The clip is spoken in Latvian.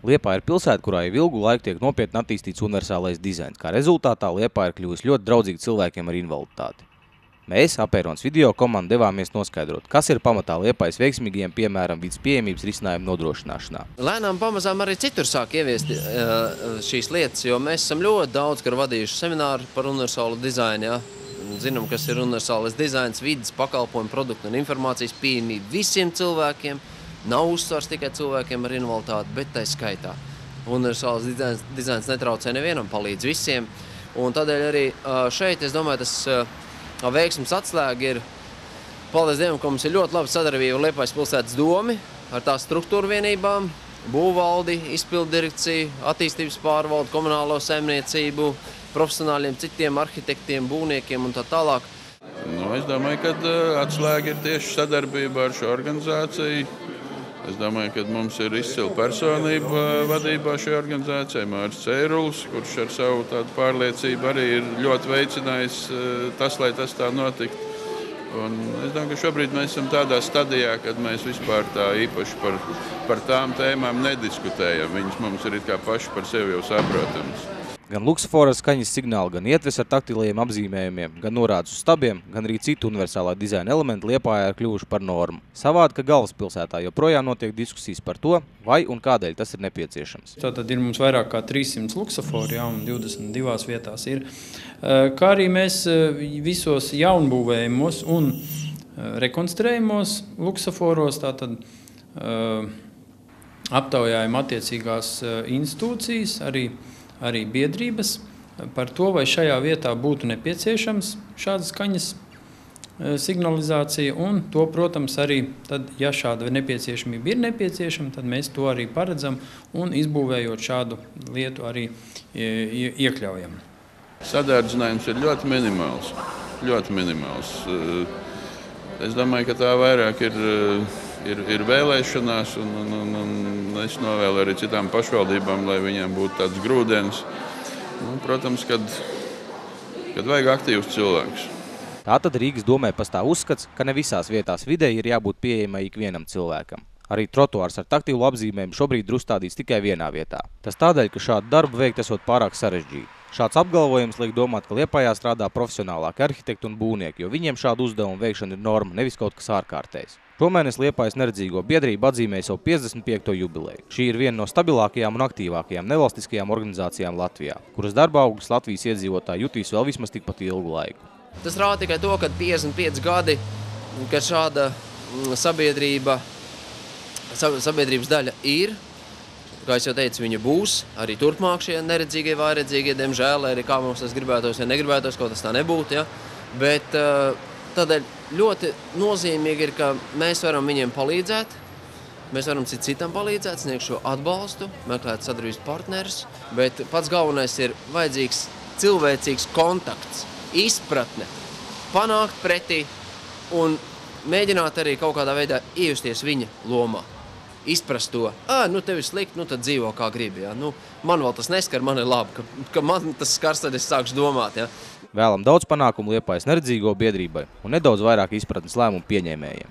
Liepāja ir pilsēta, kurā jau ilgu laiku tiek nopietni attīstīts universālais dizains, kā rezultātā Liepāja ir kļuvusi ļoti draudzīga cilvēkiem ar invaliditāti. Mēs, Apērons video komanda, devāmies noskaidrot, kas ir pamatā Liepājas veiksmīgajiem, piemēram, vidas pieejamības risinājumu nodrošināšanā. Lēnām pamazām arī citur sāk ieviest šīs lietas, jo mēs esam ļoti daudz vadījuši semināru par universālu dizainu. Ja? Zinām, kas ir universālais dizains, vidas, pakalpojumu, produktu un informācijas pieejamība visiem cilvēkiem. Nav uzsvars tikai cilvēkiem ar invaliditāti, bet tai skaitā. Universāls dizains netraucē nevienam, palīdz visiem. Un tādēļ arī šeit, es domāju, tas veiksmes atslēga ir, paldies Dievam, ka mums ir ļoti laba sadarbība ar Liepājas pilsētas domi, ar tās struktūru vienībām, būvvaldi, izpildu direkciju, attīstības pārvaldu, komunālo saimniecību, profesionāļiem, citiem arhitektiem, būvniekiem un tā tālāk. Es domāju, ka atslēga ir tieši sadarbība ar šo organizāciju. Es domāju, ka mums ir izcila personība vadībā šajā organizācijā, Māris Cērulis, kurš ar savu tādu pārliecību arī ir ļoti veicinājis tas, lai tas tā notiktu. Un es domāju, ka šobrīd mēs esam tādā stadijā, kad mēs vispār tā īpaši par tām tēmām nediskutējam. Viņas mums ir it kā paši par sevi jau saprotams. Gan luksofora skaņas signāli, gan ietves ar taktilajiem apzīmējumiem, gan norādes uz stabiem, gan arī citu universālā dizaina elementi Liepājā ir kļuvuši par normu. Savādi, ka galvaspilsētā joprojām notiek diskusijas par to, vai un kādēļ tas ir nepieciešams. Tātad ir mums vairāk kā 300 luksofori, un 22 vietās ir. Kā arī mēs visos jaunbūvējumos un rekonstruējumos luksoforos, tātad aptaujājam attiecīgās institūcijas, arī biedrības par to, vai šajā vietā būtu nepieciešams šāda skaņas signalizācija. Un to, protams, arī tad, ja šāda nepieciešamība ir nepieciešama, tad mēs to arī paredzam un izbūvējot šādu lietu arī iekļaujam. Sadārdzinājums ir ļoti minimāls. Ļoti minimāls. Es domāju, ka tā vairāk ir vēlēšanās, un es novēlu arī citām pašvaldībām, lai viņiem būtu tāds grūdienis. Protams, kad vajag aktīvus cilvēkus. Tātad Rīgas domē pastāv uzskats, ka ne visās vietās vidē ir jābūt pieejamai ikvienam cilvēkam. Arī trotuārs ar taktīlu apzīmējumu šobrīd ir uzstādīts tikai vienā vietā. Tas tādēļ, ka šādu darbu veikt esot pārāk sarežģīti. Šāds apgalvojums liek domāt, ka Liepājā strādā profesionālāki arhitekti un būvnieki, jo viņiem šādu uzdevumu veikšana ir norma, nevis kaut kas ārkārtējs. Šomēnes Liepājas neredzīgo biedrība atzīmēja savu 55. jubileju. Šī ir viena no stabilākajām un aktīvākajām nevalstiskajām organizācijām Latvijā, kuras darba augļus Latvijas iedzīvotāji jutīs vēl vismaz tikpat ilgu laiku. Tas rāda tikai to, ka 55 gadi, kad šāda sabiedrības daļa ir, kā es jau teicu, viņa būs arī turpmāk šie neredzīgie, vājredzīgie, diemžēl, arī kā mums tas gribētos, ja negribētos, kaut tas tā nebūtu, ja? Bet tādēļ ļoti nozīmīgi ir, ka mēs varam viņiem palīdzēt, mēs varam citam palīdzēt, sniegt šo atbalstu, meklēt sadarbības partnerus, bet pats galvenais ir vajadzīgs cilvēcīgs kontakts, izpratne, panākt pretī un mēģināt arī kaut kādā veidā iejusties viņa lomā. Izprast to, tev ir slikti, tad dzīvo kā gribi. Ja? Man vēl tas neskar, man ir labi, ka man tas skars, tad es sākšu domāt. Ja? Vēlam daudz panākumu Liepājas neredzīgo biedrībai un nedaudz vairāk izpratnes lēmumu pieņēmējiem.